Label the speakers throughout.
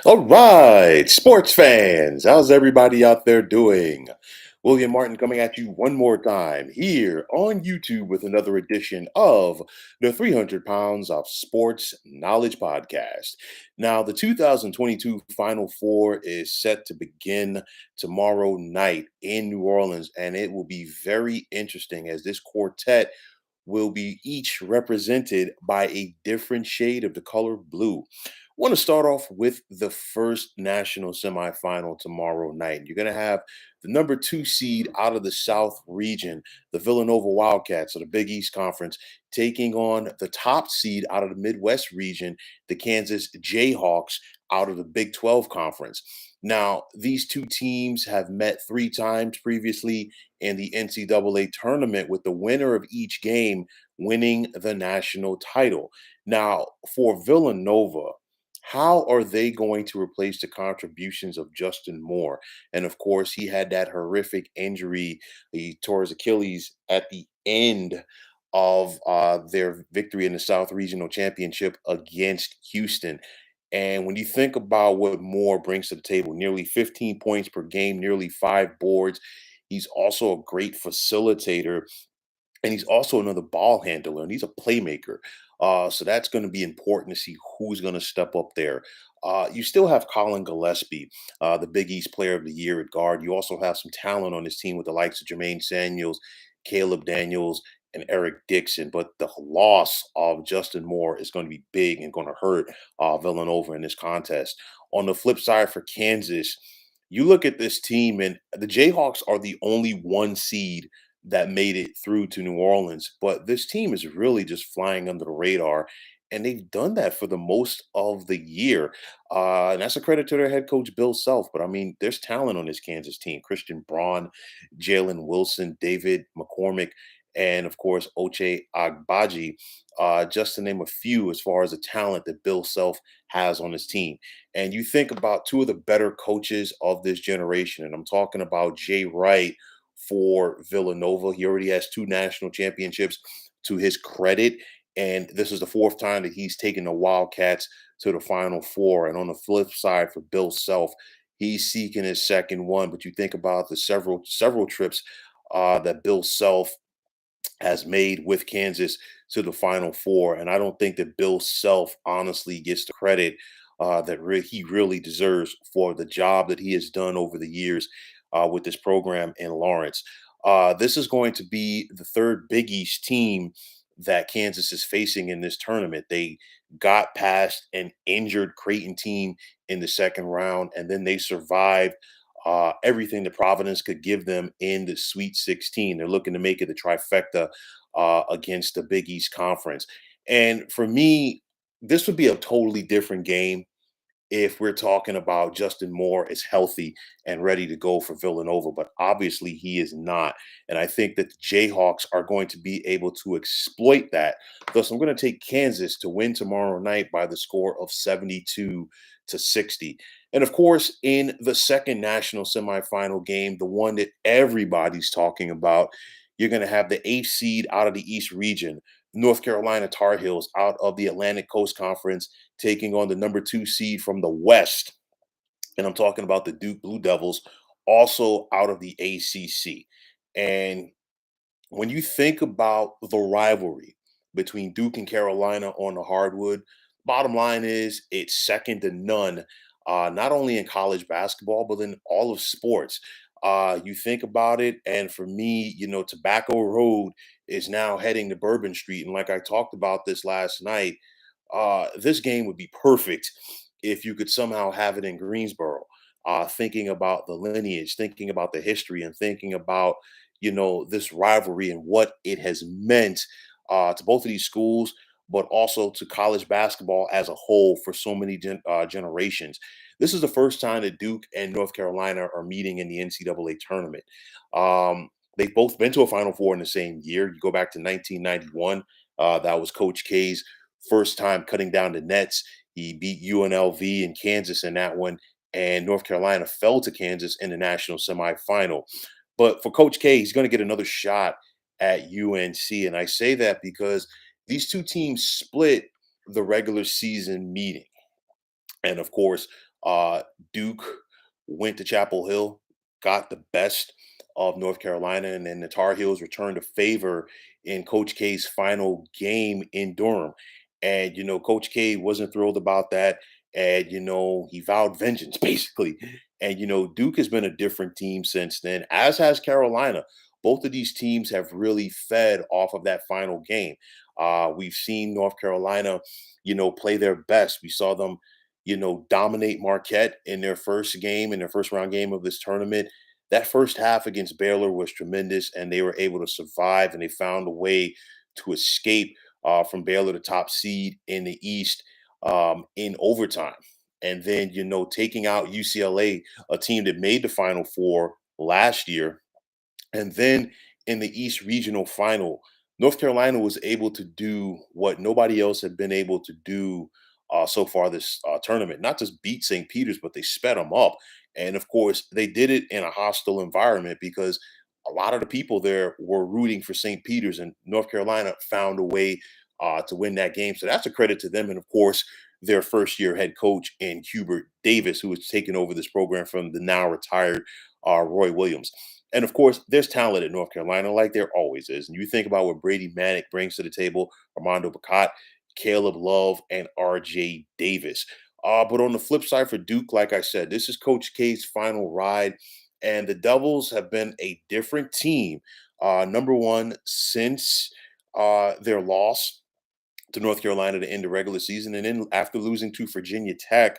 Speaker 1: All right, sports fans, how's everybody out there doing? William Martin coming at you one more time here on YouTube with another edition of the 300 Pounds of Sports Knowledge Podcast. Now, the 2022 Final Four is set to begin tomorrow night in New Orleans, and it will be very interesting as this quartet will be each represented by a different shade of the color blue. Want to start off with the first national semifinal tomorrow night. You're going to have the number two seed out of the South region, the Villanova Wildcats of the Big East Conference, taking on the top seed out of the Midwest region, the Kansas Jayhawks out of the Big 12 Conference. Now, these two teams have met three times previously in the NCAA tournament, with the winner of each game winning the national title. Now, for Villanova, how are they going to replace the contributions of Justin Moore? And of course, he had that horrific injury. He tore his Achilles at the end of their victory in the South Regional Championship against Houston. And when you think about what Moore brings to the table, nearly 15 points per game, nearly 5 boards, he's also a great facilitator, and he's also another ball handler, and he's a playmaker. So that's going to be important to see who's going to step up there. You still have Colin Gillespie, the Big East Player of the Year at guard. You also have some talent on this team with the likes of Jermaine Samuels, Caleb Daniels, and Eric Dixon. But the loss of Justin Moore is going to be big and going to hurt Villanova in this contest. On the flip side for Kansas, you look at this team, and the Jayhawks are the only one seed that made it through to New Orleans. But this team is really just flying under the radar. And they've done that for the most of the year. And that's a credit to their head coach, Bill Self. But I mean, there's talent on this Kansas team: Christian Braun, Jalen Wilson, David McCormick, and of course, Oche Agbaji, just to name a few as far as the talent that Bill Self has on his team. And you think about two of the better coaches of this generation, and I'm talking about Jay Wright for Villanova. He already has two national championships to his credit. And this is the fourth time that he's taken the Wildcats to the Final Four. And on the flip side, for Bill Self, he's seeking his second one. But you think about the several trips that Bill Self has made with Kansas to the Final Four, and I don't think that Bill Self honestly gets the credit he really deserves for the job that he has done over the years with this program in Lawrence. This is going to be the third Big East team that Kansas is facing in this tournament. They got past an injured Creighton team in the second round, and then they survived everything that Providence could give them in the Sweet 16. They're looking to make it the trifecta against the Big East Conference. And for me, this would be a totally different game if we're talking about Justin Moore is healthy and ready to go for Villanova, but obviously he is not. And I think that the Jayhawks are going to be able to exploit that. Thus, I'm going to take Kansas to win tomorrow night by the score of 72-60. And of course, in the second national semifinal game, the one that everybody's talking about, you're going to have the eighth seed out of the East region, North Carolina Tar Heels out of the Atlantic Coast Conference, taking on the number two seed from the West. And I'm talking about the Duke Blue Devils, also out of the ACC. And when you think about the rivalry between Duke and Carolina on the hardwood, bottom line is it's second to none, not only in college basketball, but in all of sports. You think about it, and for me, Tobacco Road is now heading to Bourbon Street. And like I talked about this last night, this game would be perfect if you could somehow have it in Greensboro. Thinking about the lineage, thinking about the history, and thinking about this rivalry and what it has meant to both of these schools, but also to college basketball as a whole for so many generations. This is the first time that Duke and North Carolina are meeting in the NCAA tournament. They've both been to a Final Four in the same year. You go back to 1991. That was Coach K's first time cutting down the nets. He beat UNLV and Kansas in that one, and North Carolina fell to Kansas in the national semifinal. But for Coach K, he's going to get another shot at UNC. And I say that because these two teams split the regular season meeting. And of course, Duke went to Chapel Hill, got the best of North Carolina, and then the Tar Heels returned a favor in Coach K's final game in Durham. And, Coach K wasn't thrilled about that. And, he vowed vengeance basically. And, Duke has been a different team since then, as has Carolina. Both of these teams have really fed off of that final game. We've seen North Carolina, play their best. We saw them dominate Marquette in their first game, in their first round game of this tournament. That first half against Baylor was tremendous, and they were able to survive, and they found a way to escape from Baylor, the top seed in the East, in overtime. And then, taking out UCLA, a team that made the Final Four last year, and then in the East Regional Final, North Carolina was able to do what nobody else had been able to do so far this tournament. Not just beat St. Peter's, but they sped them up. And of course, they did it in a hostile environment because a lot of the people there were rooting for St. Peter's, and North Carolina found a way to win that game. So that's a credit to them. And of course, their first year head coach in Hubert Davis, who has taken over this program from the now retired Roy Williams. And of course, there's talent at North Carolina, like there always is. And you think about what Brady Manick brings to the table, Armando Bacot, Caleb Love, and RJ Davis. But on the flip side for Duke, like I said, this is Coach K's final ride. And the Devils have been a different team. Number one, since their loss to North Carolina to end the regular season, and then after losing to Virginia Tech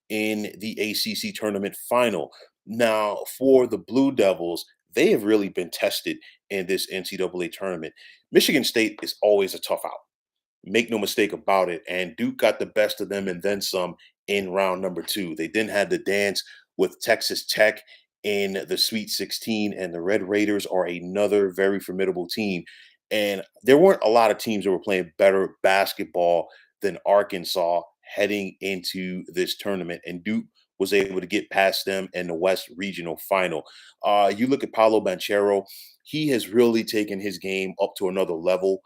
Speaker 1: in the ACC tournament final. Now, for the Blue Devils, they have really been tested in this NCAA tournament. Michigan State is always a tough out. Make no mistake about it. And Duke got the best of them and then some in round number two. They then had the dance with Texas Tech in the Sweet 16, and the Red Raiders are another very formidable team. And there weren't a lot of teams that were playing better basketball than Arkansas heading into this tournament. And Duke was able to get past them in the West Regional Final. You look at Paolo Banchero, he has really taken his game up to another level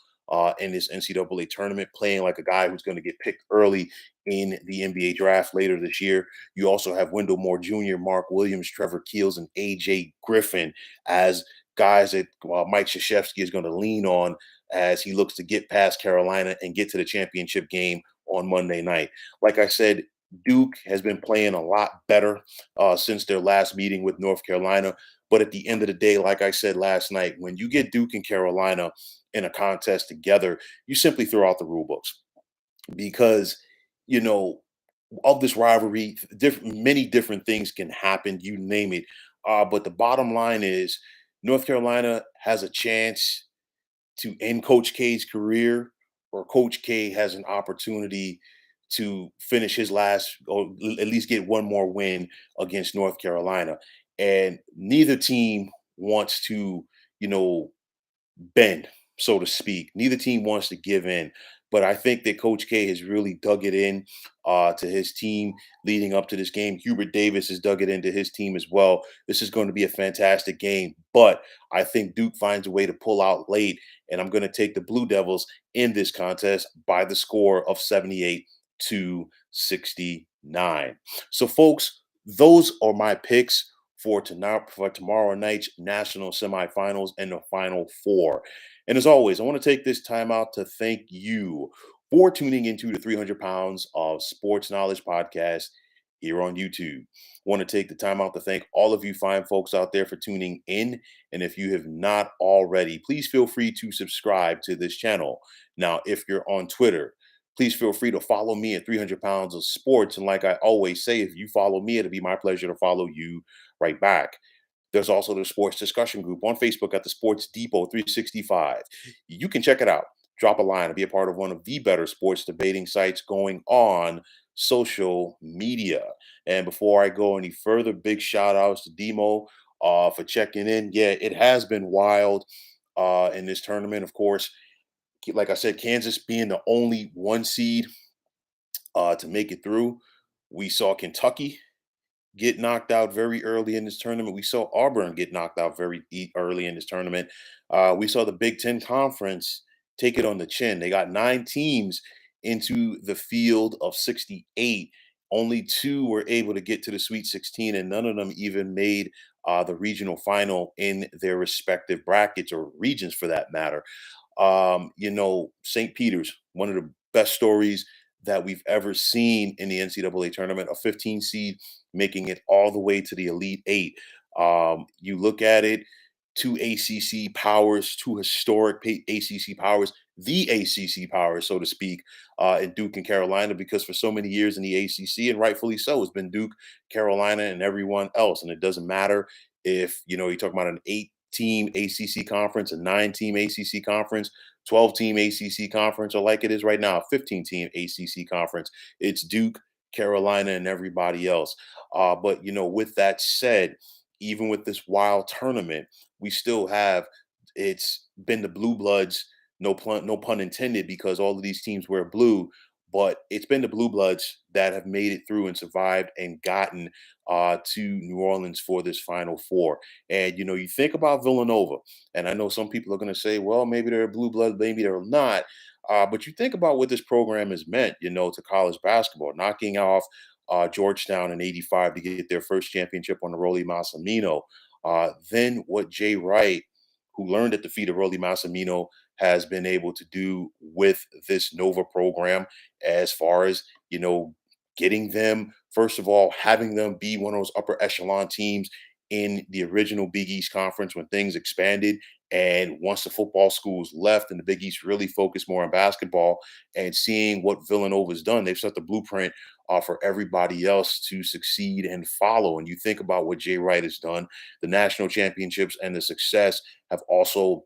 Speaker 1: in this NCAA tournament, playing like a guy who's going to get picked early in the NBA draft later this year. You also have Wendell Moore Jr., Mark Williams, Trevor Keels, and AJ Griffin as guys that Mike Krzyzewski is going to lean on as he looks to get past Carolina and get to the championship game on Monday night. Like I said, Duke has been playing a lot better since their last meeting with North Carolina. But at the end of the day, like I said last night, when you get Duke and Carolina in a contest together, you simply throw out the rule books because, you know, of this rivalry, many different things can happen, you name it. But the bottom line is North Carolina has a chance to end Coach K's career, or Coach K has an opportunity to finish his last, or at least get one more win against North Carolina. And neither team wants to, you know, bend, so to speak. Neither team wants to give in. But I think that Coach K has really dug it in to his team leading up to this game. Hubert Davis has dug it into his team as well. This is going to be a fantastic game. But I think Duke finds a way to pull out late. And I'm going to take the Blue Devils in this contest by the score of 78-69. So, folks, those are my picks for tonight, for tomorrow night's national semifinals and the Final Four. And as always, I want to take this time out to thank you for tuning into the 300 Pounds of Sports Knowledge podcast here on YouTube. I want to take the time out to thank all of you fine folks out there for tuning in. And if you have not already, please feel free to subscribe to this channel. Now, if you're on Twitter, please feel free to follow me at 300 Pounds of Sports. And like I always say, if you follow me, it'll be my pleasure to follow you right back. There's also the sports discussion group on Facebook at the Sports Depot 365. You can check it out. Drop a line and be a part of one of the better sports debating sites going on social media. And before I go any further, big shout outs to Demo for checking in. Yeah, it has been wild in this tournament. Of course, like I said, Kansas being the only one seed to make it through. We saw Kentucky get knocked out very early in this tournament. We saw Auburn get knocked out very early in this tournament. We saw the Big Ten Conference take it on the chin. They got 9 teams into the field of 68, Only two were able to get to the Sweet 16, and none of them even made the regional final in their respective brackets or regions for that matter. St. Peter's, one of the best stories that we've ever seen in the NCAA tournament, a 15 seed making it all the way to the Elite Eight. You look at it, two ACC powers, two historic ACC powers, the ACC powers, so to speak, in Duke and Carolina, because for so many years in the ACC, and rightfully so, it's been Duke, Carolina, and everyone else. And it doesn't matter if, you talk about an eight-team ACC conference, a nine-team ACC conference, 12-team ACC conference, or like it is right now, a 15-team ACC conference. It's Duke, Carolina, and everybody else. But with that said, even with this wild tournament, we still have it's been the blue bloods, no pun intended, because all of these teams wear blue, but it's been the blue bloods that have made it through and survived and gotten to New Orleans for this Final Four. And you think about Villanova, and I know some people are going to say, well, maybe they're a blue blood, maybe they're not. But you think about what this program has meant, to college basketball, knocking off Georgetown in '85 to get their first championship on the Rolly Massimino. Then what Jay Wright, who learned at the feet of Rolly Massimino, has been able to do with this Nova program, as far as getting them, first of all, having them be one of those upper echelon teams in the original Big East Conference when things expanded. And once the football schools left and the Big East really focused more on basketball, and seeing what Villanova's done, they've set the blueprint for everybody else to succeed and follow. And you think about what Jay Wright has done, the national championships and the success have also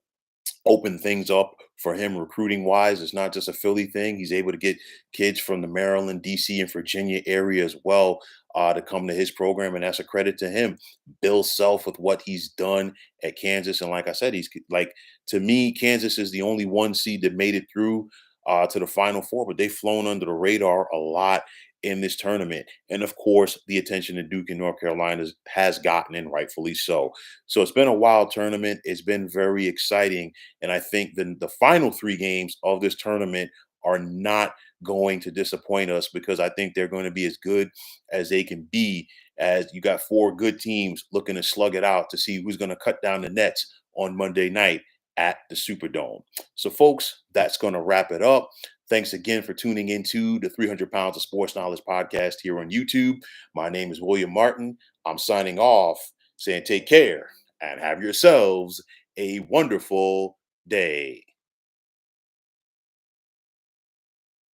Speaker 1: open things up for him recruiting wise. It's not just a Philly thing. He's able to get kids from the Maryland, DC, and Virginia area as well to come to his program, and that's a credit to him. Bill Self with what he's done at Kansas, and like I said, he's like, to me, Kansas is the only one seed that made it through to the Final Four, but they've flown under the radar a lot in this tournament. And of course, the attention that Duke and North Carolina has gotten, and rightfully so. So it's been a wild tournament. It's been very exciting. And I think the final three games of this tournament are not going to disappoint us, because I think they're going to be as good as they can be, as you got four good teams looking to slug it out to see who's going to cut down the nets on Monday night at the Superdome. So, folks, that's going to wrap it up. Thanks again for tuning into the 300 Pounds of Sports Knowledge podcast here on YouTube. My name is William Martin. I'm signing off, saying take care and have yourselves a wonderful day.